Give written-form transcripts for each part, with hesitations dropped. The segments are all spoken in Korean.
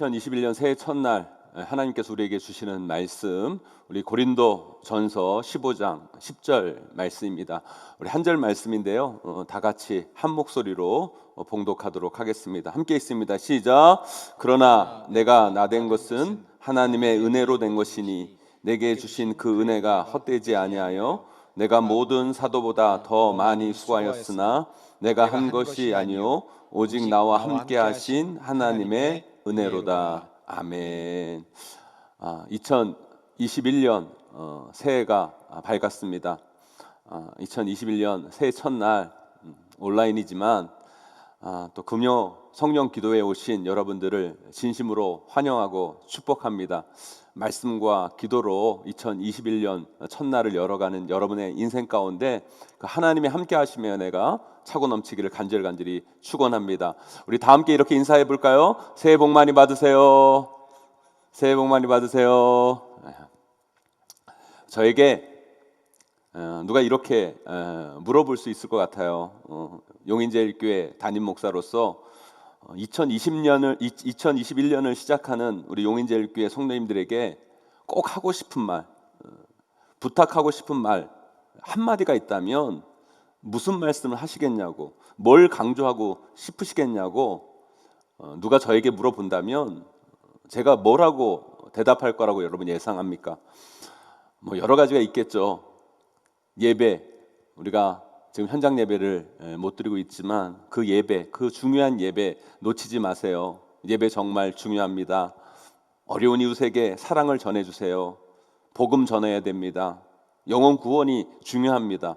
2021년 새해 첫날 하나님께서 우리에게 주시는 말씀, 우리 고린도 전서 15장 10절 말씀입니다. 우리 한 절 말씀인데요, 다 같이 한 목소리로 봉독하도록 하겠습니다. 함께 있습니다. 시작. 그러나 내가 나된 것은 하나님의 은혜로 된 것이니 내게 주신 그 은혜가 헛되지 아니하여 내가 모든 사도보다 더 많이 수고하였으나 내가 한 것이 아니요 오직 나와 함께 하신 하나님의 은혜로다. 아멘. 2021년 새해가 밝았습니다. 2021년 새해 첫날 온라인이지만 또 금요 성령 기도에 오신 여러분들을 진심으로 환영하고 축복합니다. 말씀과 기도로 2021년 첫날을 열어가는 여러분의 인생 가운데 하나님이 함께 하시며 내가 차고 넘치기를 간절히 축원합니다. 우리 다 함께 이렇게 인사해 볼까요? 새해 복 많이 받으세요. 새해 복 많이 받으세요. 저에게 누가 이렇게 물어볼 수 있을 것 같아요. 용인제일교회 담임 목사로서 2021년을 시작하는 우리 용인제일교회 성도님들에게 꼭 하고 싶은 말, 부탁하고 싶은 말 한마디가 있다면 무슨 말씀을 하시겠냐고, 뭘 강조하고 싶으시겠냐고 누가 저에게 물어본다면 제가 뭐라고 대답할 거라고 여러분 예상합니까? 여러 가지가 있겠죠. 예배, 우리가 지금 현장 예배를 못 드리고 있지만 그 예배, 그 중요한 예배 놓치지 마세요. 예배 정말 중요합니다. 어려운 이웃에게 사랑을 전해주세요. 복음 전해야 됩니다. 영혼 구원이 중요합니다.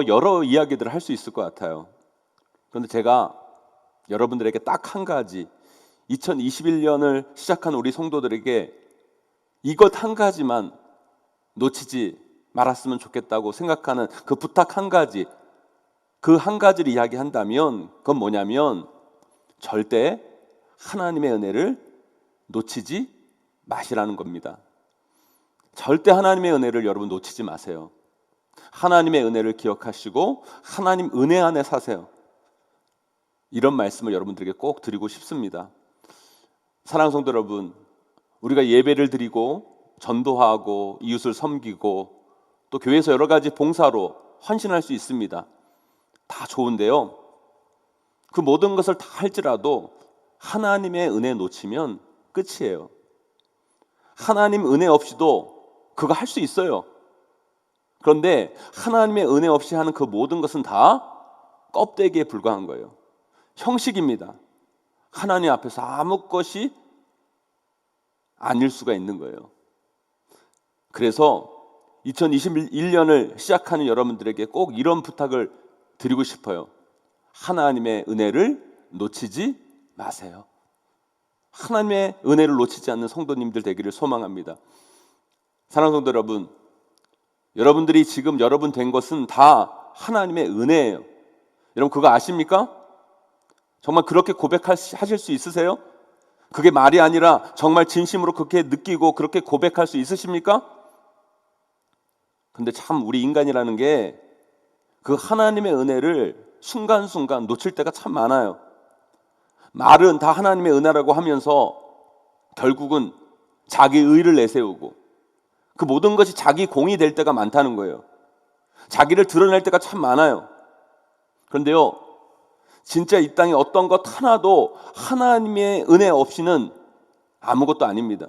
여러 이야기들을 할 수 있을 것 같아요. 그런데 제가 여러분들에게 딱 한 가지, 2021년을 시작한 우리 성도들에게 이것 한 가지만 놓치지 말았으면 좋겠다고 생각하는 그 부탁 한 가지, 그 한 가지를 이야기한다면 그건 뭐냐면 절대 하나님의 은혜를 놓치지 마시라는 겁니다. 절대 하나님의 은혜를 여러분 놓치지 마세요. 하나님의 은혜를 기억하시고 하나님 은혜 안에 사세요. 이런 말씀을 여러분들에게 꼭 드리고 싶습니다. 사랑하는 성도 여러분, 우리가 예배를 드리고 전도하고 이웃을 섬기고 또 교회에서 여러 가지 봉사로 헌신할 수 있습니다. 다 좋은데요, 그 모든 것을 다 할지라도 하나님의 은혜 놓치면 끝이에요. 하나님 은혜 없이도 그거 할 수 있어요. 그런데 하나님의 은혜 없이 하는 그 모든 것은 다 껍데기에 불과한 거예요. 형식입니다. 하나님 앞에서 아무 것이 아닐 수가 있는 거예요. 그래서 2021년을 시작하는 여러분들에게 꼭 이런 부탁을 드리고 싶어요. 하나님의 은혜를 놓치지 마세요. 하나님의 은혜를 놓치지 않는 성도님들 되기를 소망합니다. 사랑하는 성도 여러분, 여러분들이 지금 여러분 된 것은 다 하나님의 은혜예요. 여러분 그거 아십니까? 정말 그렇게 고백하실 수 있으세요? 그게 말이 아니라 정말 진심으로 그렇게 느끼고 그렇게 고백할 수 있으십니까? 근데 참 우리 인간이라는 게 그 하나님의 은혜를 순간순간 놓칠 때가 참 많아요. 말은 다 하나님의 은혜라고 하면서 결국은 자기 의를 내세우고 그 모든 것이 자기 공이 될 때가 많다는 거예요. 자기를 드러낼 때가 참 많아요. 그런데요, 진짜 이 땅에 어떤 것 하나도 하나님의 은혜 없이는 아무것도 아닙니다.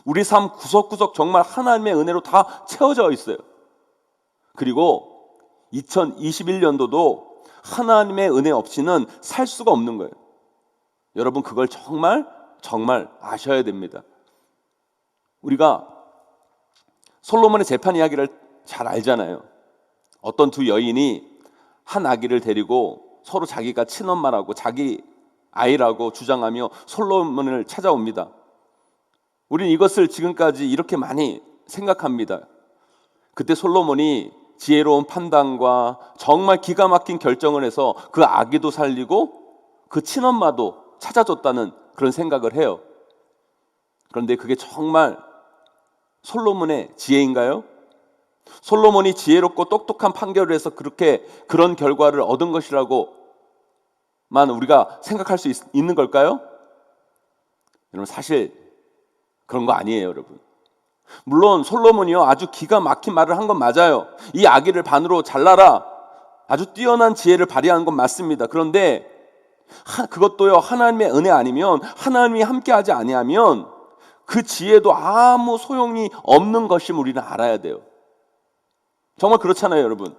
우리 삶 구석구석 정말 하나님의 은혜로 다 채워져 있어요. 그리고 2021년도도 하나님의 은혜 없이는 살 수가 없는 거예요. 여러분 그걸 정말 아셔야 됩니다. 우리가 솔로몬의 재판 이야기를 잘 알잖아요. 어떤 두 여인이 한 아기를 데리고 서로 자기가 친엄마라고 자기 아이라고 주장하며 솔로몬을 찾아옵니다. 우리는 이것을 지금까지 이렇게 많이 생각합니다. 그때 솔로몬이 지혜로운 판단과 정말 기가 막힌 결정을 해서 그 아기도 살리고 그 친엄마도 찾아줬다는 그런 생각을 해요. 그런데 그게 정말 솔로몬의 지혜인가요? 솔로몬이 지혜롭고 똑똑한 판결을 해서 그런 결과를 얻은 것이라고만 우리가 생각할 수 있는 걸까요? 여러분 사실 그런 거 아니에요, 여러분. 물론 솔로몬이요 아주 기가 막힌 말을 한 건 맞아요. 이 아기를 반으로 잘라라. 아주 뛰어난 지혜를 발휘하는 건 맞습니다. 그런데 그것도요 하나님의 은혜 아니면, 하나님이 함께하지 아니하면 그 지혜도 아무 소용이 없는 것임을 우리는 알아야 돼요. 정말 그렇잖아요, 여러분.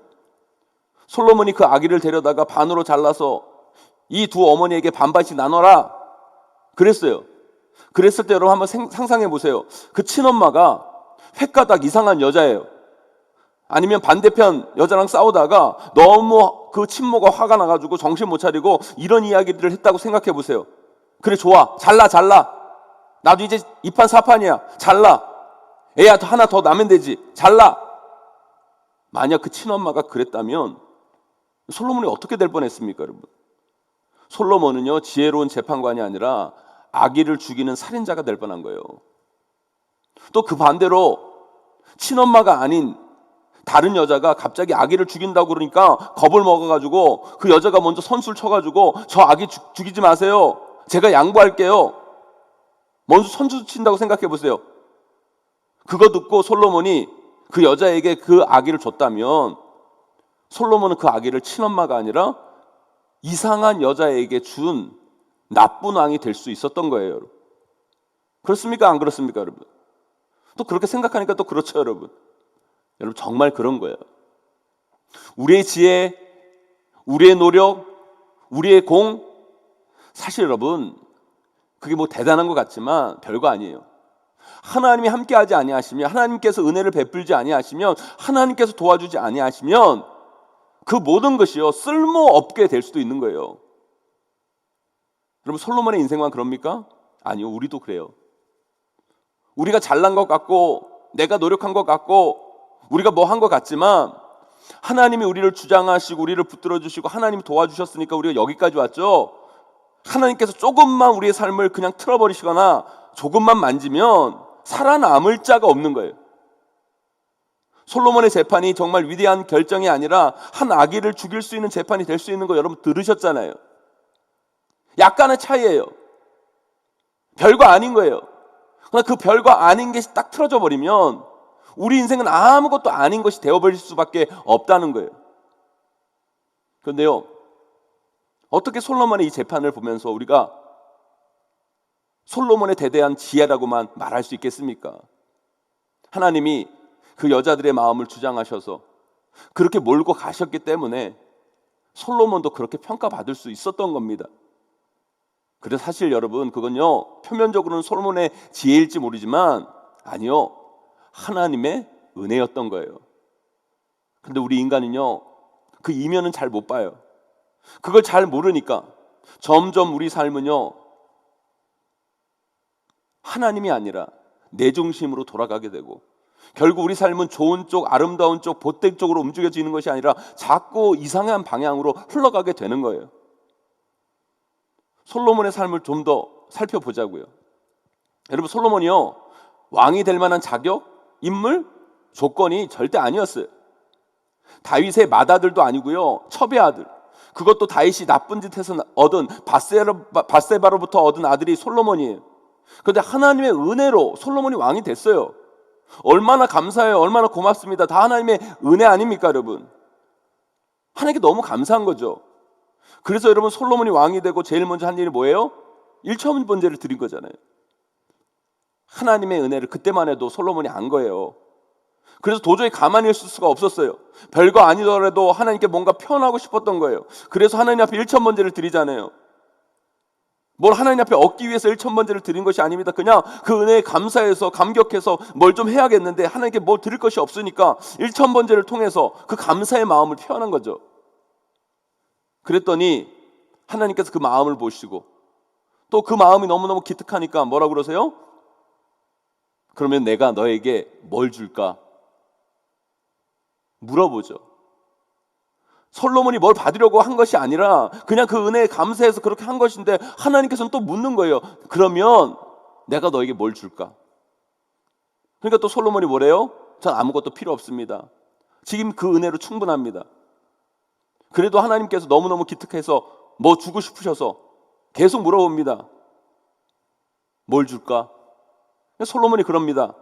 솔로몬이 그 아기를 데려다가 반으로 잘라서 이 두 어머니에게 반반씩 나눠라 그랬어요. 그랬을 때 여러분 한번 상상해 보세요. 그 친엄마가 횟가닥 이상한 여자예요. 아니면 반대편 여자랑 싸우다가 너무 그 친모가 화가 나가지고 정신 못 차리고 이런 이야기들을 했다고 생각해 보세요. 그래, 좋아, 잘라. 나도 이제 2판 4판이야. 잘라. 애야 하나 더 나면 되지. 잘라. 만약 그 친엄마가 그랬다면 솔로몬이 어떻게 될 뻔했습니까, 여러분? 솔로몬은요 지혜로운 재판관이 아니라 아기를 죽이는 살인자가 될 뻔한 거예요. 또 그 반대로 친엄마가 아닌 다른 여자가 갑자기 아기를 죽인다고 그러니까 겁을 먹어가지고 그 여자가 먼저 선수를 쳐가지고 저 아기 죽이지 마세요. 제가 양보할게요. 먼저 선수 친다고 생각해 보세요. 그거 듣고 솔로몬이 그 여자에게 그 아기를 줬다면 솔로몬은 그 아기를 친엄마가 아니라 이상한 여자에게 준 나쁜 왕이 될 수 있었던 거예요, 여러분. 그렇습니까? 안 그렇습니까, 여러분? 또 그렇게 생각하니까 또 그렇죠, 여러분. 여러분 정말 그런 거예요. 우리의 지혜, 우리의 노력, 우리의 공, 사실 여러분 그게 뭐 대단한 것 같지만 별거 아니에요. 하나님이 함께하지 아니하시면, 하나님께서 은혜를 베풀지 아니하시면, 하나님께서 도와주지 아니하시면 그 모든 것이요 쓸모없게 될 수도 있는 거예요. 여러분 솔로몬의 인생만 그럽니까? 아니요, 우리도 그래요. 우리가 잘난 것 같고 내가 노력한 것 같고 우리가 뭐 한 것 같지만 하나님이 우리를 주장하시고 우리를 붙들어 주시고 하나님이 도와주셨으니까 우리가 여기까지 왔죠. 하나님께서 조금만 우리의 삶을 그냥 틀어버리시거나 조금만 만지면 살아남을 자가 없는 거예요. 솔로몬의 재판이 정말 위대한 결정이 아니라 한 아기를 죽일 수 있는 재판이 될 수 있는 거 여러분 들으셨잖아요. 약간의 차이예요. 별거 아닌 거예요. 그러나 그 별거 아닌 게 딱 틀어져 버리면 우리 인생은 아무것도 아닌 것이 되어버릴 수밖에 없다는 거예요. 그런데요, 어떻게 솔로몬의 이 재판을 보면서 우리가 솔로몬의 대대한 지혜라고만 말할 수 있겠습니까? 하나님이 그 여자들의 마음을 주장하셔서 그렇게 몰고 가셨기 때문에 솔로몬도 그렇게 평가받을 수 있었던 겁니다. 그래서 사실 여러분 그건요 표면적으로는 솔로몬의 지혜일지 모르지만 아니요, 하나님의 은혜였던 거예요. 근데 우리 인간은요 그 이면은 잘 못 봐요. 그걸 잘 모르니까 점점 우리 삶은요 하나님이 아니라 내 중심으로 돌아가게 되고 결국 우리 삶은 좋은 쪽, 아름다운 쪽, 보택 쪽으로 움직여지는 것이 아니라 자꾸 이상한 방향으로 흘러가게 되는 거예요. 솔로몬의 삶을 좀 더 살펴보자고요. 여러분 솔로몬이요 왕이 될 만한 자격, 인물, 조건이 절대 아니었어요. 다윗의 맏아들도 아니고요 첩의 아들, 그것도 다윗이 나쁜 짓해서 얻은 밧세바로부터 얻은 아들이 솔로몬이에요. 그런데 하나님의 은혜로 솔로몬이 왕이 됐어요. 얼마나 감사해요. 얼마나 고맙습니다. 다 하나님의 은혜 아닙니까, 여러분? 하나님께 너무 감사한 거죠. 그래서 여러분 솔로몬이 왕이 되고 제일 먼저 한 일이 뭐예요? 일천번제를 드린 거잖아요. 하나님의 은혜를 그때만 해도 솔로몬이 안 거예요. 그래서 도저히 가만히 있을 수가 없었어요. 별거 아니더라도 하나님께 뭔가 표현하고 싶었던 거예요. 그래서 하나님 앞에 일천번제를 드리잖아요. 뭘 하나님 앞에 얻기 위해서 일천번제를 드린 것이 아닙니다. 그냥 그 은혜에 감사해서 감격해서 뭘 좀 해야겠는데 하나님께 뭘 드릴 것이 없으니까 일천번제를 통해서 그 감사의 마음을 표현한 거죠. 그랬더니 하나님께서 그 마음을 보시고 또 그 마음이 너무너무 기특하니까 뭐라고 그러세요? 그러면 내가 너에게 뭘 줄까? 물어보죠. 솔로몬이 뭘 받으려고 한 것이 아니라 그냥 그 은혜에 감사해서 그렇게 한 것인데 하나님께서는 또 묻는 거예요. 그러면 내가 너에게 뭘 줄까? 그러니까 또 솔로몬이 뭐래요? 전 아무것도 필요 없습니다. 지금 그 은혜로 충분합니다. 그래도 하나님께서 너무너무 기특해서 뭐 주고 싶으셔서 계속 물어봅니다. 뭘 줄까? 솔로몬이 그럽니다.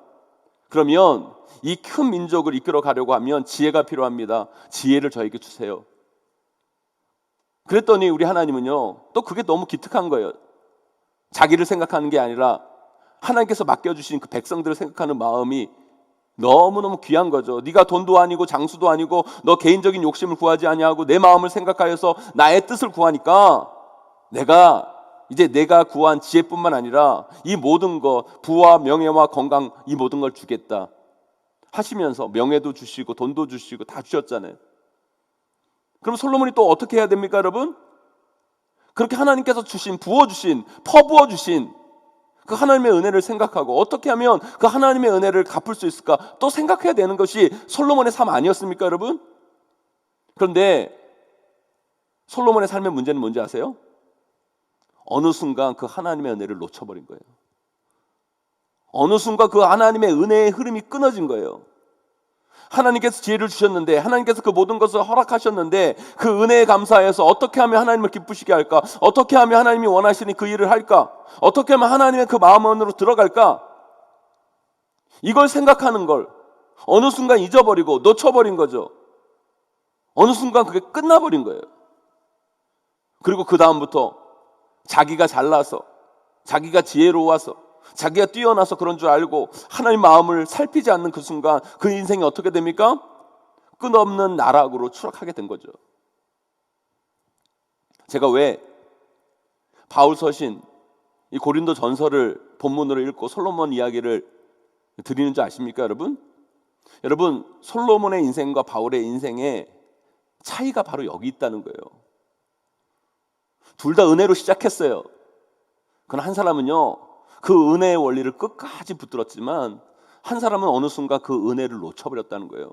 그러면 이 큰 민족을 이끌어 가려고 하면 지혜가 필요합니다. 지혜를 저에게 주세요. 그랬더니 우리 하나님은요, 또 그게 너무 기특한 거예요. 자기를 생각하는 게 아니라 하나님께서 맡겨주신 그 백성들을 생각하는 마음이 너무너무 귀한 거죠. 네가 돈도 아니고 장수도 아니고 너 개인적인 욕심을 구하지 아니하고 내 마음을 생각하여서 나의 뜻을 구하니까 내가 구한 지혜뿐만 아니라 이 모든 것, 부와 명예와 건강, 이 모든 걸 주겠다 하시면서 명예도 주시고 돈도 주시고 다 주셨잖아요. 그럼 솔로몬이 또 어떻게 해야 됩니까, 여러분? 그렇게 하나님께서 부어주신, 퍼부어주신 그 하나님의 은혜를 생각하고 어떻게 하면 그 하나님의 은혜를 갚을 수 있을까 또 생각해야 되는 것이 솔로몬의 삶 아니었습니까, 여러분? 그런데 솔로몬의 삶의 문제는 뭔지 아세요? 어느 순간 그 하나님의 은혜를 놓쳐버린 거예요. 어느 순간 그 하나님의 은혜의 흐름이 끊어진 거예요. 하나님께서 지혜를 주셨는데, 하나님께서 그 모든 것을 허락하셨는데 그 은혜에 감사해서 어떻게 하면 하나님을 기쁘시게 할까? 어떻게 하면 하나님이 원하시는 그 일을 할까? 어떻게 하면 하나님의 그 마음 안으로 들어갈까? 이걸 생각하는 걸 어느 순간 잊어버리고 놓쳐버린 거죠. 어느 순간 그게 끝나버린 거예요. 그리고 그 다음부터 자기가 잘나서, 자기가 지혜로워서, 자기가 뛰어나서 그런 줄 알고 하나님 마음을 살피지 않는 그 순간 그 인생이 어떻게 됩니까? 끝없는 나락으로 추락하게 된 거죠. 제가 왜 바울 서신 이 고린도 전서를 본문으로 읽고 솔로몬 이야기를 드리는 줄 아십니까, 여러분? 여러분, 솔로몬의 인생과 바울의 인생의 차이가 바로 여기 있다는 거예요. 둘 다 은혜로 시작했어요. 그러나 한 사람은요, 그 은혜의 원리를 끝까지 붙들었지만 한 사람은 어느 순간 그 은혜를 놓쳐버렸다는 거예요.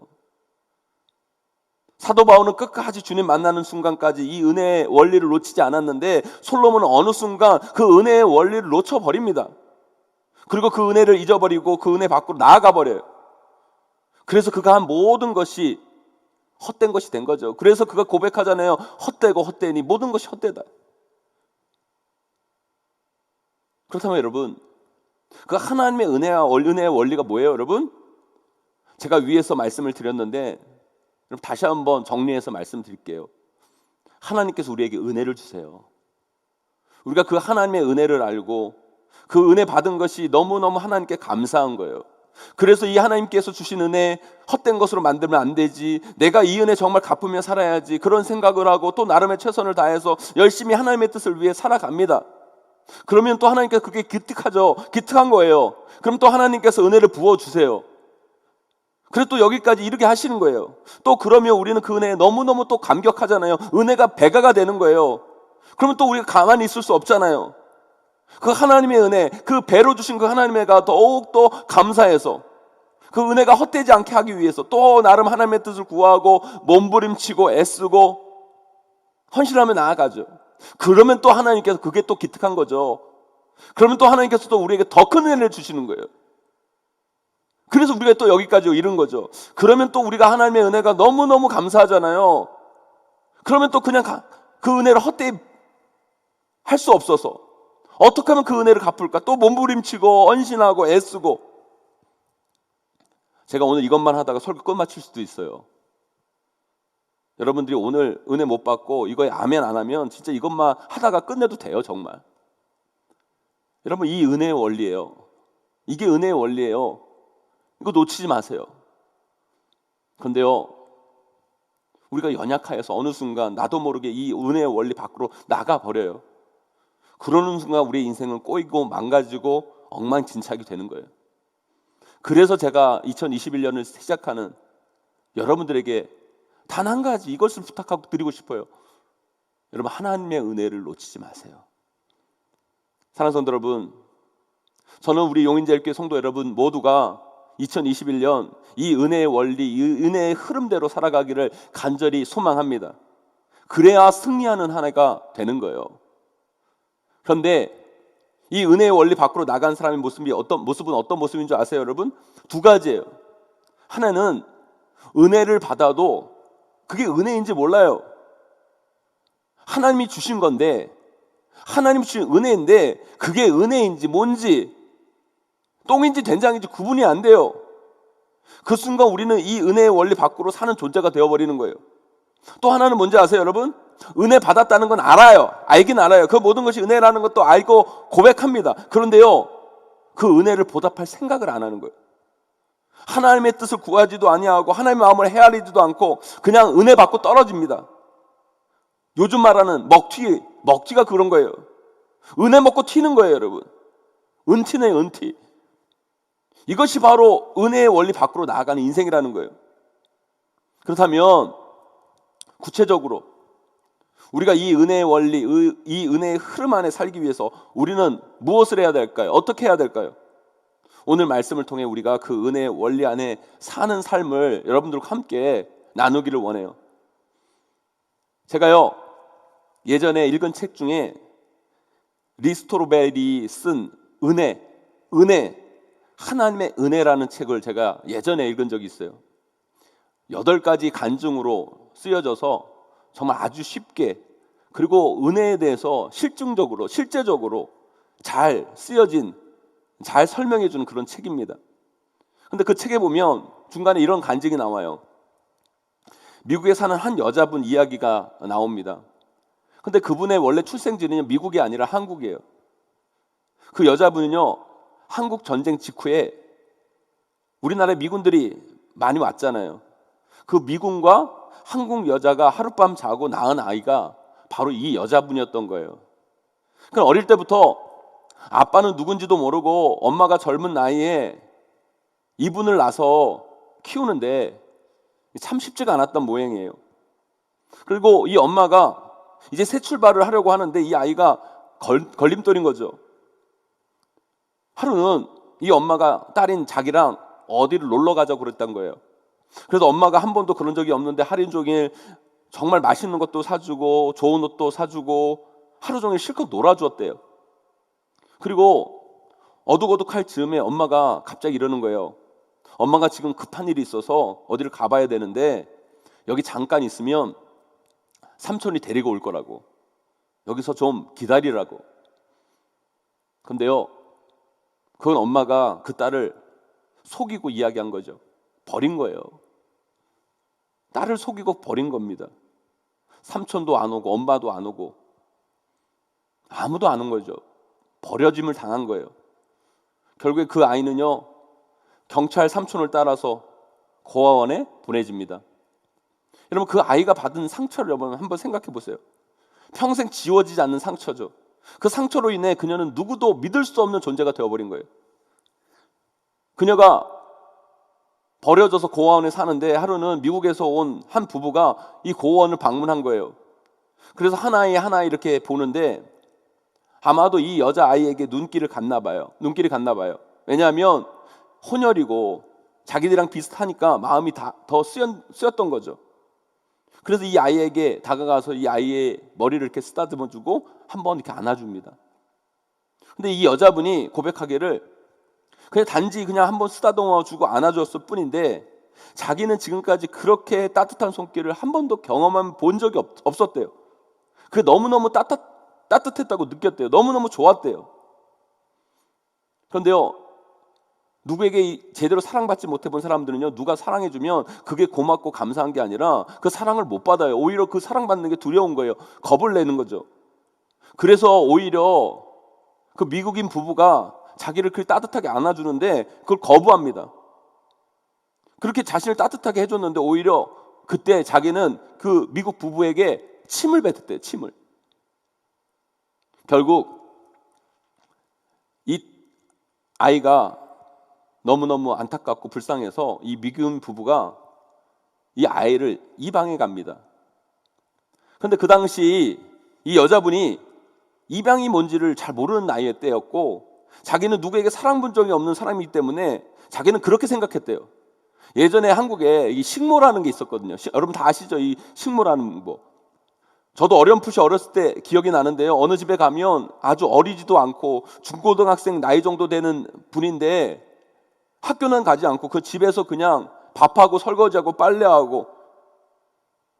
사도 바울은 끝까지 주님 만나는 순간까지 이 은혜의 원리를 놓치지 않았는데 솔로몬은 어느 순간 그 은혜의 원리를 놓쳐버립니다. 그리고 그 은혜를 잊어버리고 그 은혜 밖으로 나아가 버려요. 그래서 그가 한 모든 것이 헛된 것이 된 거죠. 그래서 그가 고백하잖아요. 헛되고 헛되니 모든 것이 헛되다. 그렇다면 여러분, 그 하나님의 은혜의 원리가 뭐예요, 여러분? 제가 위에서 말씀을 드렸는데 여러분 다시 한번 정리해서 말씀드릴게요. 하나님께서 우리에게 은혜를 주세요. 우리가 그 하나님의 은혜를 알고 그 은혜 받은 것이 너무너무 하나님께 감사한 거예요. 그래서 이 하나님께서 주신 은혜 헛된 것으로 만들면 안 되지, 내가 이 은혜 정말 갚으며 살아야지, 그런 생각을 하고 또 나름의 최선을 다해서 열심히 하나님의 뜻을 위해 살아갑니다. 그러면 또 하나님께서 그게 기특하죠. 기특한 거예요. 그럼 또 하나님께서 은혜를 부어주세요. 그래서 또 여기까지 이르게 하시는 거예요. 또 그러면 우리는 그 은혜에 너무너무 또 감격하잖아요. 은혜가 배가가 되는 거예요. 그러면 또 우리가 가만히 있을 수 없잖아요. 그 하나님의 은혜, 그 배로 주신 그 하나님의 은혜가 더욱더 감사해서 그 은혜가 헛되지 않게 하기 위해서 또 나름 하나님의 뜻을 구하고 몸부림치고 애쓰고 헌신하며 나아가죠. 그러면 또 하나님께서 그게 또 기특한 거죠. 그러면 또 하나님께서 또 우리에게 더 큰 은혜를 주시는 거예요. 그래서 우리가 또 여기까지 이른 거죠. 그러면 또 우리가 하나님의 은혜가 너무너무 감사하잖아요. 그러면 또 그냥 그 은혜를 헛되이 할 수 없어서 어떻게 하면 그 은혜를 갚을까? 또 몸부림치고 헌신하고 애쓰고. 제가 오늘 이것만 하다가 설교 끝마칠 수도 있어요. 여러분들이 오늘 은혜 못 받고 이거에 아멘 안 하면 진짜 이것만 하다가 끝내도 돼요, 정말. 여러분, 이 은혜의 원리예요. 이게 은혜의 원리예요. 이거 놓치지 마세요. 그런데요, 우리가 연약하여서 어느 순간 나도 모르게 이 은혜의 원리 밖으로 나가버려요. 그러는 순간 우리의 인생은 꼬이고 망가지고 엉망진창이 되는 거예요. 그래서 제가 2021년을 시작하는 여러분들에게 단 한 가지 이것을 부탁하고 드리고 싶어요. 여러분, 하나님의 은혜를 놓치지 마세요. 사랑하는 성도 여러분, 저는 우리 용인제일교회 성도 여러분 모두가 2021년 이 은혜의 원리, 이 은혜의 흐름대로 살아가기를 간절히 소망합니다. 그래야 승리하는 한 해가 되는 거예요. 그런데 이 은혜의 원리 밖으로 나간 사람의 모습은 어떤 모습인 줄 아세요, 여러분? 두 가지예요. 하나는 은혜를 받아도 그게 은혜인지 몰라요. 하나님이 주신 건데 하나님이 주신 은혜인데 그게 은혜인지 뭔지 똥인지 된장인지 구분이 안 돼요. 그 순간 우리는 이 은혜의 원리 밖으로 사는 존재가 되어버리는 거예요. 또 하나는 뭔지 아세요, 여러분? 은혜 받았다는 건 알아요. 알긴 알아요. 그 모든 것이 은혜라는 것도 알고 고백합니다. 그런데요, 그 은혜를 보답할 생각을 안 하는 거예요. 하나님의 뜻을 구하지도 아니하고 하나님의 마음을 헤아리지도 않고 그냥 은혜 받고 떨어집니다. 요즘 말하는 먹튀가 그런 거예요. 은혜 먹고 튀는 거예요, 여러분. 은튀네요, 은튀. 이것이 바로 은혜의 원리 밖으로 나아가는 인생이라는 거예요. 그렇다면 구체적으로 우리가 이 은혜의 원리, 이 은혜의 흐름 안에 살기 위해서 우리는 무엇을 해야 될까요? 어떻게 해야 될까요? 오늘 말씀을 통해 우리가 그 은혜의 원리 안에 사는 삶을 여러분들과 함께 나누기를 원해요. 제가요, 예전에 읽은 책 중에 리스토르벨이 쓴 은혜, 하나님의 은혜라는 책을 제가 예전에 읽은 적이 있어요. 8가지 간증으로 쓰여져서 정말 아주 쉽게, 그리고 은혜에 대해서 실제적으로 잘 쓰여진, 잘 설명해 주는 그런 책입니다. 근데 그 책에 보면 중간에 이런 간증이 나와요. 미국에 사는 한 여자분 이야기가 나옵니다. 근데 그분의 원래 출생지는 미국이 아니라 한국이에요. 그 여자분은요, 한국 전쟁 직후에 우리나라에 미군들이 많이 왔잖아요. 그 미군과 한국 여자가 하룻밤 자고 낳은 아이가 바로 이 여자분이었던 거예요. 그럼 어릴 때부터 아빠는 누군지도 모르고 엄마가 젊은 나이에 이분을 낳아서 키우는데 참 쉽지가 않았던 모양이에요. 그리고 이 엄마가 이제 새 출발을 하려고 하는데 이 아이가 걸림돌인 거죠. 하루는 이 엄마가 딸인 자기랑 어디를 놀러 가자고 그랬던 거예요. 그래서 엄마가 한 번도 그런 적이 없는데 하루 종일 정말 맛있는 것도 사주고 좋은 옷도 사주고 하루 종일 실컷 놀아주었대요. 그리고 어둑어둑할 즈음에 엄마가 갑자기 이러는 거예요. 엄마가 지금 급한 일이 있어서 어디를 가봐야 되는데 여기 잠깐 있으면 삼촌이 데리고 올 거라고, 여기서 좀 기다리라고. 근데요, 그건 엄마가 그 딸을 속이고 이야기한 거죠. 버린 거예요. 딸을 속이고 버린 겁니다. 삼촌도 안 오고 엄마도 안 오고 아무도 안 온 거죠. 버려짐을 당한 거예요. 결국에 그 아이는요, 경찰 삼촌을 따라서 고아원에 보내집니다. 여러분, 그 아이가 받은 상처를 여러분 한번 생각해 보세요. 평생 지워지지 않는 상처죠. 그 상처로 인해 그녀는 누구도 믿을 수 없는 존재가 되어버린 거예요. 그녀가 버려져서 고아원에 사는데 하루는 미국에서 온 한 부부가 이 고아원을 방문한 거예요. 그래서 하나이 이렇게 보는데 아마도 이 여자아이에게 눈길이 갔나 봐요. 왜냐하면 혼혈이고 자기들이랑 비슷하니까 마음이 더 쓰였던 거죠. 그래서 이 아이에게 다가가서 이 아이의 머리를 이렇게 쓰다듬어 주고 한번 이렇게 안아줍니다. 근데 이 여자분이 고백하기를 단지 한번 쓰다듬어 주고 안아줬을 뿐인데 자기는 지금까지 그렇게 따뜻한 손길을 한 번도 본 적이 없었대요. 그게 너무너무 따뜻했다고 느꼈대요. 너무너무 좋았대요. 그런데요, 누구에게 제대로 사랑받지 못해본 사람들은요, 누가 사랑해주면 그게 고맙고 감사한 게 아니라 그 사랑을 못 받아요. 오히려 그 사랑받는 게 두려운 거예요. 겁을 내는 거죠. 그래서 오히려 그 미국인 부부가 자기를 그렇게 따뜻하게 안아주는데 그걸 거부합니다. 그렇게 자신을 따뜻하게 해줬는데 오히려 그때 자기는 그 미국 부부에게 침을 뱉었대요. 침을. 결국 이 아이가 너무너무 안타깝고 불쌍해서 이 미군 부부가 이 아이를 입양해 갑니다. 그런데 그 당시 이 여자분이 입양이 뭔지를 잘 모르는 나이의 때였고 자기는 누구에게 사랑본 적이 없는 사람이기 때문에 자기는 그렇게 생각했대요. 예전에 한국에 이 식모라는 게 있었거든요. 여러분 다 아시죠? 이 식모라는 거. 저도 어렴풋이 어렸을 때 기억이 나는데요. 어느 집에 가면 아주 어리지도 않고 중고등학생 나이 정도 되는 분인데 학교는 가지 않고 그 집에서 그냥 밥하고 설거지하고 빨래하고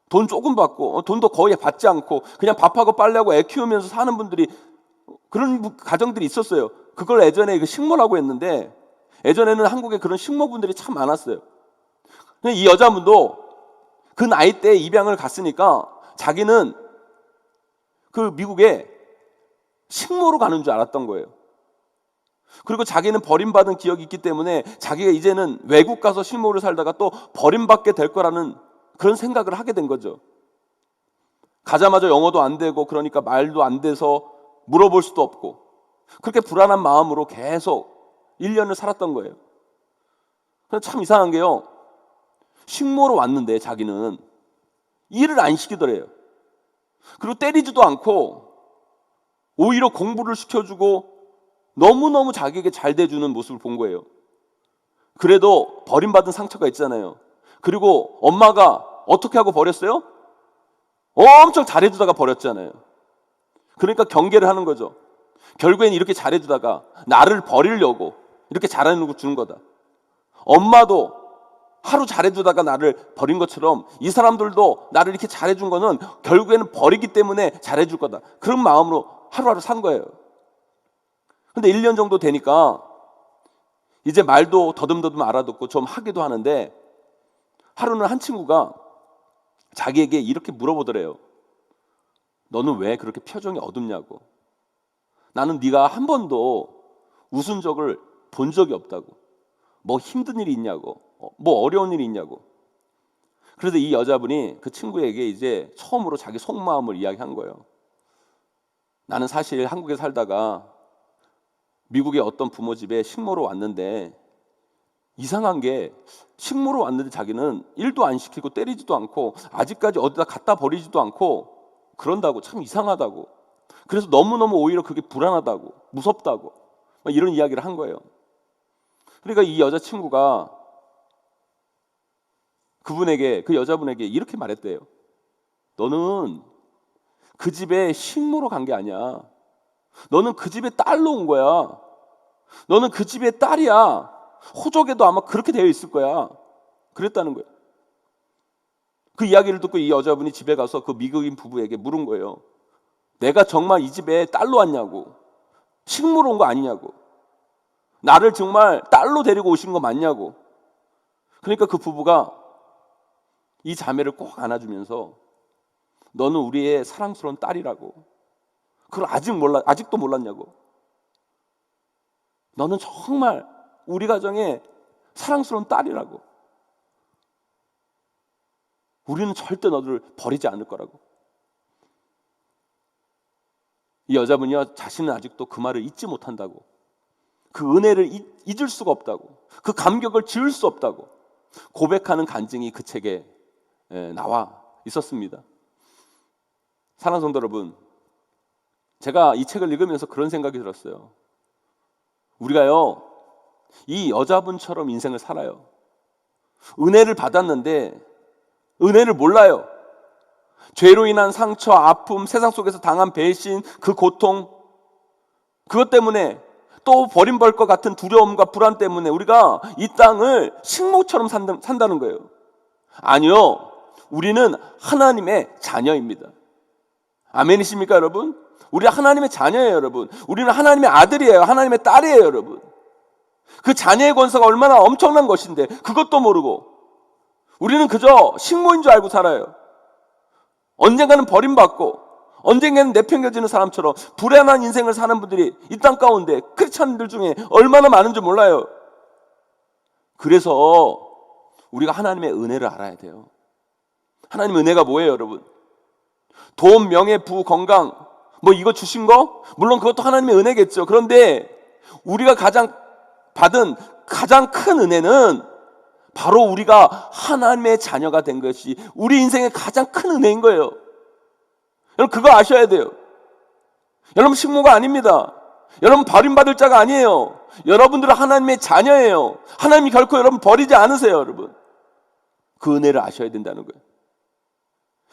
돈 조금 받고 돈도 거의 받지 않고 그냥 밥하고 빨래하고 애 키우면서 사는 분들이 그런 가정들이 있었어요. 그걸 예전에 그 식모라고 했는데, 예전에는 한국에 그런 식모분들이 참 많았어요. 근데 이 여자분도 그 나이 때 입양을 갔으니까 자기는 그 미국에 식모로 가는 줄 알았던 거예요. 그리고 자기는 버림받은 기억이 있기 때문에 자기가 이제는 외국 가서 식모를 살다가 또 버림받게 될 거라는 그런 생각을 하게 된 거죠. 가자마자 영어도 안 되고, 그러니까 말도 안 돼서 물어볼 수도 없고, 그렇게 불안한 마음으로 계속 1년을 살았던 거예요. 근데 참 이상한 게요, 식모로 왔는데 자기는 일을 안 시키더래요. 그리고 때리지도 않고 오히려 공부를 시켜주고 너무너무 자기에게 잘 대주는 모습을 본 거예요. 그래도 버림받은 상처가 있잖아요. 그리고 엄마가 어떻게 하고 버렸어요? 엄청 잘해주다가 버렸잖아요. 그러니까 경계를 하는 거죠. 결국엔 이렇게 잘해주다가 나를 버리려고 이렇게 잘해주는 거다. 엄마도 하루 잘해주다가 나를 버린 것처럼 이 사람들도 나를 이렇게 잘해준 거는 결국에는 버리기 때문에 잘해줄 거다. 그런 마음으로 하루하루 산 거예요. 근데 1년 정도 되니까 이제 말도 더듬더듬 알아듣고 좀 하기도 하는데, 하루는 한 친구가 자기에게 이렇게 물어보더래요. 너는 왜 그렇게 표정이 어둡냐고. 나는 네가 한 번도 웃은 적을 본 적이 없다고. 뭐 힘든 일이 있냐고, 뭐 어려운 일이 있냐고. 그래서 이 여자분이 그 친구에게 이제 처음으로 자기 속마음을 이야기한 거예요. 나는 사실 한국에 살다가 미국의 어떤 부모 집에 식모로 왔는데, 이상한 게 식모로 왔는데 자기는 일도 안 시키고 때리지도 않고 아직까지 어디다 갖다 버리지도 않고 그런다고. 참 이상하다고. 그래서 너무너무 오히려 그게 불안하다고, 무섭다고 이런 이야기를 한 거예요. 그러니까 이 여자친구가 그분에게, 그 여자분에게 이렇게 말했대요. 너는 그 집에 식모로 간 게 아니야. 너는 그 집에 딸로 온 거야. 너는 그 집의 딸이야. 호적에도 아마 그렇게 되어 있을 거야. 그랬다는 거예요. 그 이야기를 듣고 이 여자분이 집에 가서 그 미국인 부부에게 물은 거예요. 내가 정말 이 집에 딸로 왔냐고, 식모로 온 거 아니냐고, 나를 정말 딸로 데리고 오신 거 맞냐고. 그러니까 그 부부가 이 자매를 꼭 안아주면서 너는 우리의 사랑스러운 딸이라고. 그걸 아직도 몰랐냐고. 너는 정말 우리 가정의 사랑스러운 딸이라고. 우리는 절대 너를 버리지 않을 거라고. 이 여자분이요, 자신은 아직도 그 말을 잊지 못한다고, 그 은혜를 잊을 수가 없다고, 그 감격을 지울 수 없다고 고백하는 간증이 그 책에 나와 있었습니다. 사랑하는 성도 여러분, 제가 이 책을 읽으면서 그런 생각이 들었어요. 우리가요, 이 여자분처럼 인생을 살아요. 은혜를 받았는데 은혜를 몰라요. 죄로 인한 상처, 아픔, 세상 속에서 당한 배신, 그 고통, 그것 때문에 또 버림받을 것 같은 두려움과 불안 때문에 우리가 이 땅을 식모처럼 산다는 거예요. 아니요, 우리는 하나님의 자녀입니다. 아멘이십니까 여러분? 우리 하나님의 자녀예요 여러분. 우리는 하나님의 아들이에요. 하나님의 딸이에요 여러분. 그 자녀의 권세가 얼마나 엄청난 것인데 그것도 모르고 우리는 그저 식모인 줄 알고 살아요. 언젠가는 버림받고 언젠가는 내팽겨지는 사람처럼 불안한 인생을 사는 분들이 이 땅 가운데 크리스찬들 중에 얼마나 많은지 몰라요. 그래서 우리가 하나님의 은혜를 알아야 돼요. 하나님의 은혜가 뭐예요 여러분? 돈, 명예, 부, 건강 뭐 이거 주신 거? 물론 그것도 하나님의 은혜겠죠. 그런데 우리가 받은 가장 큰 은혜는 바로 우리가 하나님의 자녀가 된 것이 우리 인생의 가장 큰 은혜인 거예요. 여러분 그거 아셔야 돼요. 여러분 식모가 아닙니다. 여러분 버림받을 자가 아니에요. 여러분들은 하나님의 자녀예요. 하나님이 결코 여러분 버리지 않으세요 여러분. 그 은혜를 아셔야 된다는 거예요.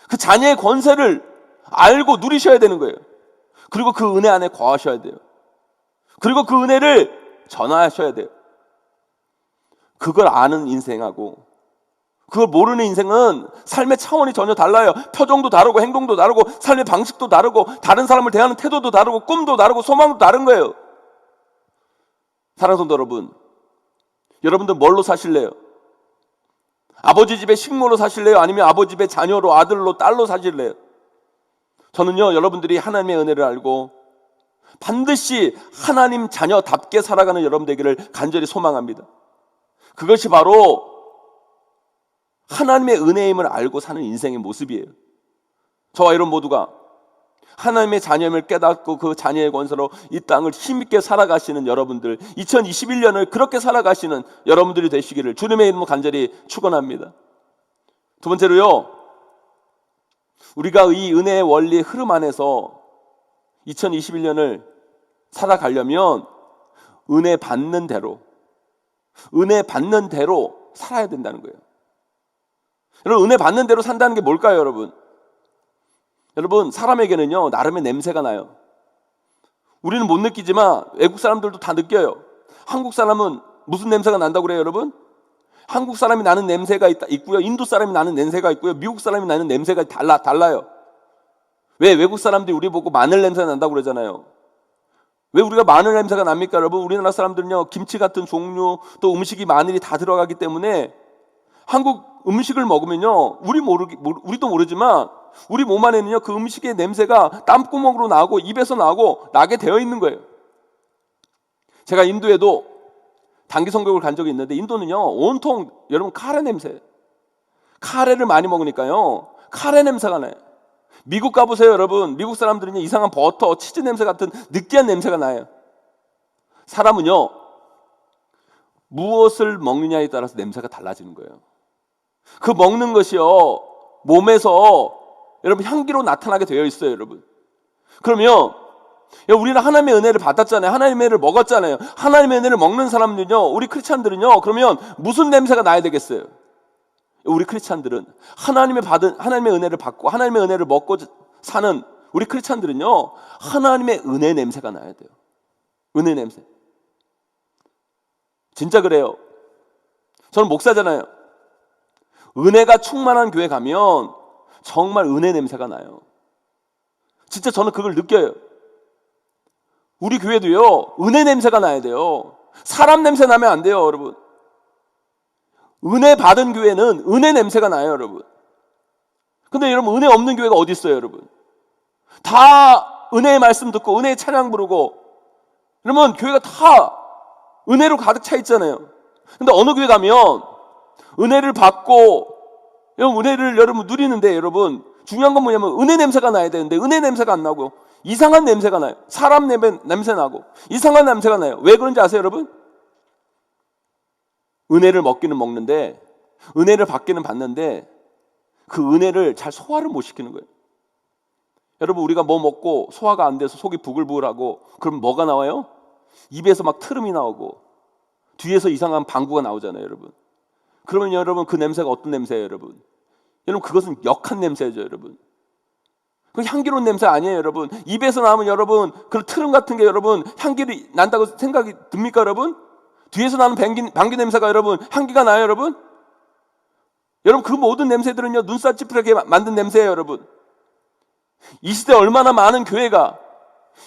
그 자녀의 권세를 알고 누리셔야 되는 거예요. 그리고 그 은혜 안에 거하셔야 돼요. 그리고 그 은혜를 전하셔야 돼요. 그걸 아는 인생하고 그걸 모르는 인생은 삶의 차원이 전혀 달라요. 표정도 다르고 행동도 다르고 삶의 방식도 다르고 다른 사람을 대하는 태도도 다르고 꿈도 다르고 소망도 다른 거예요. 사랑하는 성도 여러분, 여러분들 뭘로 사실래요? 아버지 집에 식모로 사실래요? 아니면 아버지 집에 자녀로, 아들로, 딸로 사실래요? 저는요, 여러분들이 하나님의 은혜를 알고 반드시 하나님 자녀답게 살아가는 여러분 되기를 간절히 소망합니다. 그것이 바로 하나님의 은혜임을 알고 사는 인생의 모습이에요. 저와 여러분 모두가 하나님의 자녀임을 깨닫고 그 자녀의 권세로 이 땅을 힘있게 살아가시는 여러분들, 2021년을 그렇게 살아가시는 여러분들이 되시기를 주님의 이름으로 간절히 축원합니다. 두 번째로요, 우리가 이 은혜의 원리의 흐름 안에서 2021년을 살아가려면 은혜 받는 대로 살아야 된다는 거예요. 여러분, 은혜 받는 대로 산다는 게 뭘까요, 여러분? 여러분, 사람에게는요, 나름의 냄새가 나요. 우리는 못 느끼지만 외국 사람들도 다 느껴요. 한국 사람은 무슨 냄새가 난다고 그래요, 여러분? 한국 사람이 나는 냄새가 있고요. 인도 사람이 나는 냄새가 있고요. 미국 사람이 나는 냄새가 달라요. 왜 외국 사람들이 우리 보고 마늘 냄새가 난다고 그러잖아요. 왜 우리가 마늘 냄새가 납니까, 여러분? 우리나라 사람들은요, 김치 같은 종류, 또 음식이 마늘이 다 들어가기 때문에 한국 음식을 먹으면요, 우리도 모르지만 우리 몸 안에는요, 그 음식의 냄새가 땀구멍으로 나고 입에서 나게 되어 있는 거예요. 제가 인도에도 단기 선교를 간 적이 있는데, 인도는요, 온통 여러분 카레 냄새, 카레를 많이 먹으니까요, 카레 냄새가 나요. 미국 가보세요, 여러분. 미국 사람들은요, 이상한 버터, 치즈 냄새 같은 느끼한 냄새가 나요. 사람은요, 무엇을 먹느냐에 따라서 냄새가 달라지는 거예요. 그 먹는 것이요, 몸에서 여러분 향기로 나타나게 되어 있어요, 여러분. 그러면 우리는 하나님의 은혜를 받았잖아요. 하나님의 은혜를 먹었잖아요. 하나님의 은혜를 먹는 사람들은요, 우리 크리스찬들은요, 그러면 무슨 냄새가 나야 되겠어요? 우리 크리스찬들은 하나님의 은혜를 받고 하나님의 은혜를 먹고 사는 우리 크리스찬들은요, 하나님의 은혜 냄새가 나야 돼요. 은혜 냄새. 진짜 그래요. 저는 목사잖아요. 은혜가 충만한 교회 가면 정말 은혜 냄새가 나요. 진짜 저는 그걸 느껴요. 우리 교회도요, 은혜 냄새가 나야 돼요. 사람 냄새 나면 안 돼요, 여러분. 은혜 받은 교회는 은혜 냄새가 나요, 여러분. 근데 여러분, 은혜 없는 교회가 어디 있어요, 여러분? 다 은혜의 말씀 듣고 은혜의 찬양 부르고, 여러분, 교회가 다 은혜로 가득 차 있잖아요. 근데 어느 교회 가면 은혜를 받고 은혜를 여러분 누리는데, 여러분, 중요한 건 뭐냐면 은혜 냄새가 나야 되는데 은혜 냄새가 안 나고 이상한 냄새가 나요. 사람 냄새 나고 이상한 냄새가 나요. 왜 그런지 아세요, 여러분? 은혜를 먹기는 먹는데, 은혜를 받기는 받는데, 그 은혜를 잘 소화를 못 시키는 거예요. 여러분, 우리가 뭐 먹고 소화가 안 돼서 속이 부글부글하고 그럼 뭐가 나와요? 입에서 막 트름이 나오고 뒤에서 이상한 방구가 나오잖아요, 여러분. 그러면 여러분, 그 냄새가 어떤 냄새예요, 여러분? 여러분, 그것은 역한 냄새죠, 여러분. 그 향기로운 냄새 아니에요, 여러분. 입에서 나오면 여러분, 그 트름 같은 게 여러분 향기를 난다고 생각이 듭니까, 여러분? 뒤에서 나는 방귀 냄새가 여러분 향기가 나요, 여러분? 여러분, 그 모든 냄새들은요, 눈살 찌푸리게 만든 냄새예요, 여러분. 이 시대 얼마나 많은 교회가,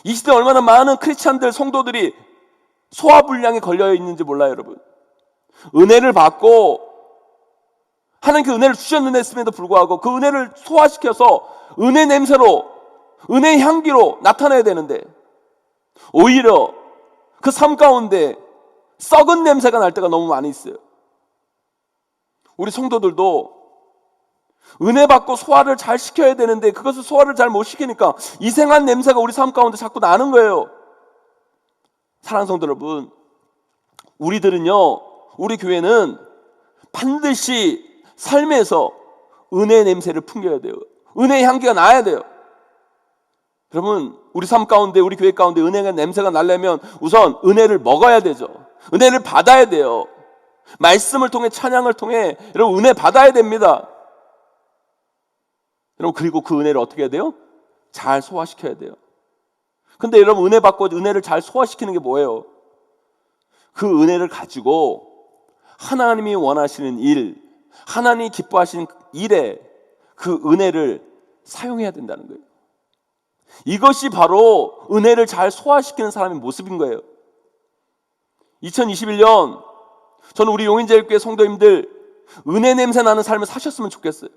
이 시대 얼마나 많은 크리스찬들, 성도들이 소화불량에 걸려 있는지 몰라요, 여러분. 은혜를 받고 하나님께 은혜를 주셨는데도 불구하고 그 은혜를 소화시켜서 은혜 냄새로, 은혜의 향기로 나타내야 되는데, 오히려 그 삶 가운데 썩은 냄새가 날 때가 너무 많이 있어요. 우리 성도들도 은혜 받고 소화를 잘 시켜야 되는데 그것을 소화를 잘 못 시키니까 이상한 냄새가 우리 삶 가운데 자꾸 나는 거예요. 사랑하는 성도 여러분, 우리들은요, 우리 교회는 반드시 삶에서 은혜의 냄새를 풍겨야 돼요. 은혜의 향기가 나야 돼요. 여러분, 우리 삶 가운데, 우리 교회 가운데 은혜의 냄새가 나려면 우선 은혜를 먹어야 되죠. 은혜를 받아야 돼요. 말씀을 통해, 찬양을 통해 여러분 은혜 받아야 됩니다. 여러분, 그리고 그 은혜를 어떻게 해야 돼요? 잘 소화시켜야 돼요. 근데 여러분, 은혜 받고 은혜를 잘 소화시키는 게 뭐예요? 그 은혜를 가지고 하나님이 원하시는 일, 하나님이 기뻐하시는 일에 그 은혜를 사용해야 된다는 거예요. 이것이 바로 은혜를 잘 소화시키는 사람의 모습인 거예요. 2021년 저는 우리 용인제일교회 성도님들 은혜 냄새 나는 삶을 사셨으면 좋겠어요.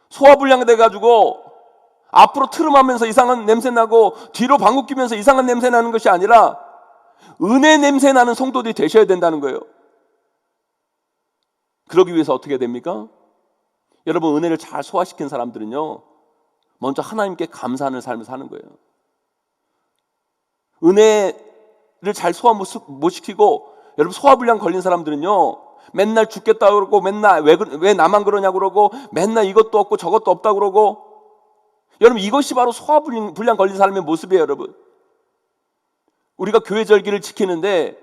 소화불량 돼가지고 앞으로 트름하면서 이상한 냄새 나고 뒤로 방귀 뀌면서 이상한 냄새 나는 것이 아니라 은혜 냄새 나는 성도들이 되셔야 된다는 거예요. 그러기 위해서 어떻게 됩니까? 여러분, 은혜를 잘 소화시킨 사람들은요, 먼저 하나님께 감사하는 삶을 사는 거예요. 은혜를 잘 소화 못 시키고, 여러분, 소화불량 걸린 사람들은요, 맨날 죽겠다 그러고, 맨날 왜 나만 그러냐고 그러고, 맨날 이것도 없고 저것도 없다 그러고, 여러분, 이것이 바로 소화불량 걸린 사람의 모습이에요. 여러분, 우리가 교회 절기를 지키는데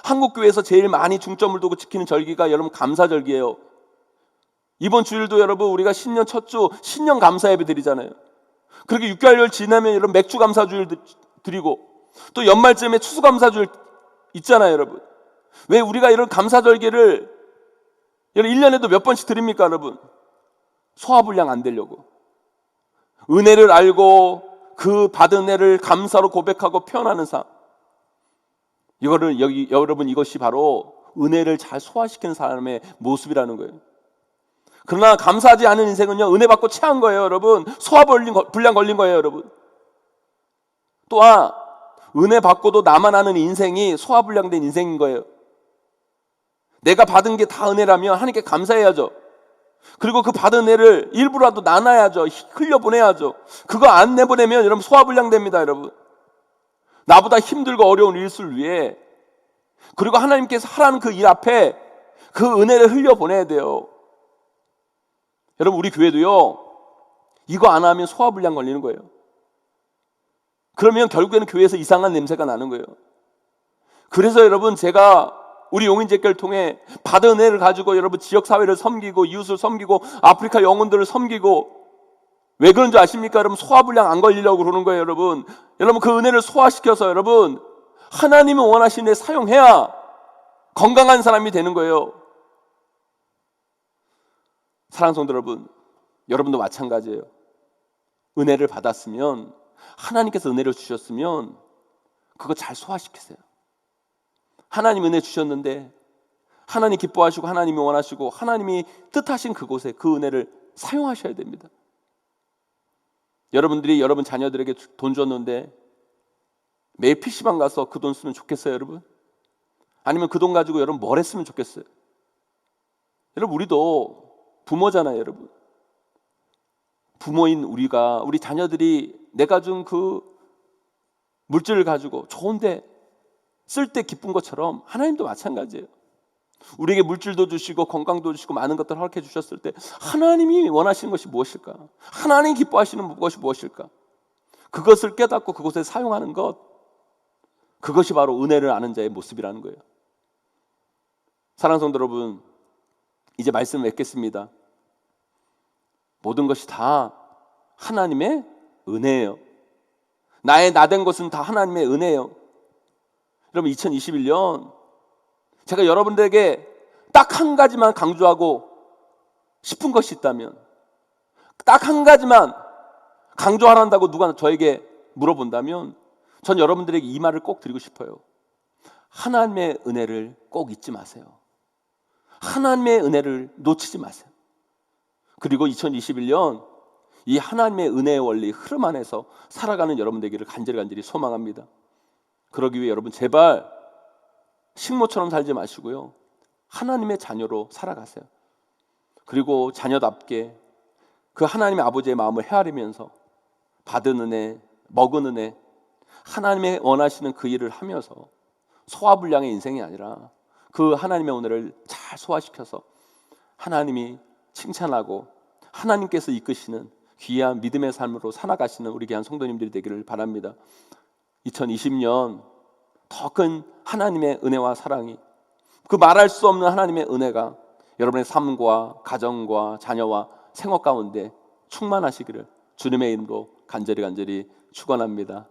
한국 교회에서 제일 많이 중점을 두고 지키는 절기가 여러분 감사절기예요. 이번 주일도 여러분 우리가 신년 첫 주 신년 감사 예배 드리잖아요. 그렇게 6개월 지나면 여러분 맥주 감사주일 드리고, 또 연말쯤에 추수감사주일 있잖아요. 여러분, 왜 우리가 이런 감사절기를 여러분 1년에도 몇 번씩 드립니까? 여러분, 소화불량 안 되려고, 은혜를 알고 그 받은 은혜를 감사로 고백하고 표현하는 삶. 여러분, 이것이 바로 은혜를 잘 소화시키는 사람의 모습이라는 거예요. 그러나 감사하지 않은 인생은요, 은혜 받고 체한 거예요. 여러분, 소화불량 걸린 거예요. 여러분, 또한 은혜 받고도 나만 아는 인생이 소화불량된 인생인 거예요. 내가 받은 게 다 은혜라면 하나님께 감사해야죠. 그리고 그 받은 은혜를 일부라도 나눠야죠. 흘려보내야죠. 그거 안 내보내면 여러분 소화불량 됩니다. 여러분, 나보다 힘들고 어려운 일수를 위해, 그리고 하나님께서 하라는 그 일 앞에 그 은혜를 흘려보내야 돼요. 여러분, 우리 교회도요, 이거 안 하면 소화불량 걸리는 거예요. 그러면 결국에는 교회에서 이상한 냄새가 나는 거예요. 그래서 여러분, 제가 우리 용인제교를 통해 받은 은혜를 가지고 여러분 지역사회를 섬기고 이웃을 섬기고 아프리카 영혼들을 섬기고, 왜 그런 줄 아십니까? 여러분, 소화불량 안 걸리려고 그러는 거예요. 여러분, 그 은혜를 소화시켜서 여러분 하나님은 원하시는 데 사용해야 건강한 사람이 되는 거예요. 사랑하는 성도 여러분, 여러분도 마찬가지예요. 은혜를 받았으면, 하나님께서 은혜를 주셨으면 그거 잘 소화시키세요. 하나님 은혜 주셨는데 하나님 기뻐하시고 하나님이 원하시고 하나님이 뜻하신 그곳에 그 은혜를 사용하셔야 됩니다. 여러분들이 여러분 자녀들에게 돈 줬는데 매일 PC방 가서 그 돈 쓰면 좋겠어요, 여러분? 아니면 그 돈 가지고 여러분 뭘 했으면 좋겠어요? 여러분, 우리도 부모잖아요. 여러분, 부모인 우리가, 우리 자녀들이 내가 준 그 물질을 가지고 좋은데 쓸 때 기쁜 것처럼 하나님도 마찬가지예요. 우리에게 물질도 주시고 건강도 주시고 많은 것들을 허락해 주셨을 때 하나님이 원하시는 것이 무엇일까? 하나님이 기뻐하시는 것이 무엇일까? 그것을 깨닫고 그곳에 사용하는 것, 그것이 바로 은혜를 아는 자의 모습이라는 거예요. 사랑하는 성도 여러분, 이제 말씀을 맺겠습니다. 모든 것이 다 하나님의 은혜예요. 나된 것은 다 하나님의 은혜예요. 여러분, 2021년 제가 여러분들에게 딱 한 가지만 강조하고 싶은 것이 있다면, 딱 한 가지만 강조하란다고 누가 저에게 물어본다면, 전 여러분들에게 이 말을 꼭 드리고 싶어요. 하나님의 은혜를 꼭 잊지 마세요. 하나님의 은혜를 놓치지 마세요. 그리고 2021년 이 하나님의 은혜의 원리 흐름 안에서 살아가는 여러분 되기를 간절히 소망합니다. 그러기 위해 여러분, 제발 식모처럼 살지 마시고요, 하나님의 자녀로 살아가세요. 그리고 자녀답게 그 하나님의 아버지의 마음을 헤아리면서 받은 은혜, 먹은 은혜, 하나님의 원하시는 그 일을 하면서 소화불량의 인생이 아니라 그 하나님의 은혜를 잘 소화시켜서 하나님이 칭찬하고 하나님께서 이끄시는 귀한 믿음의 삶으로 살아가시는 우리 귀한 성도님들이 되기를 바랍니다. 2020년 더 큰 하나님의 은혜와 사랑이, 그 말할 수 없는 하나님의 은혜가 여러분의 삶과 가정과 자녀와 생활 가운데 충만하시기를 주님의 이름으로 간절히 축원합니다.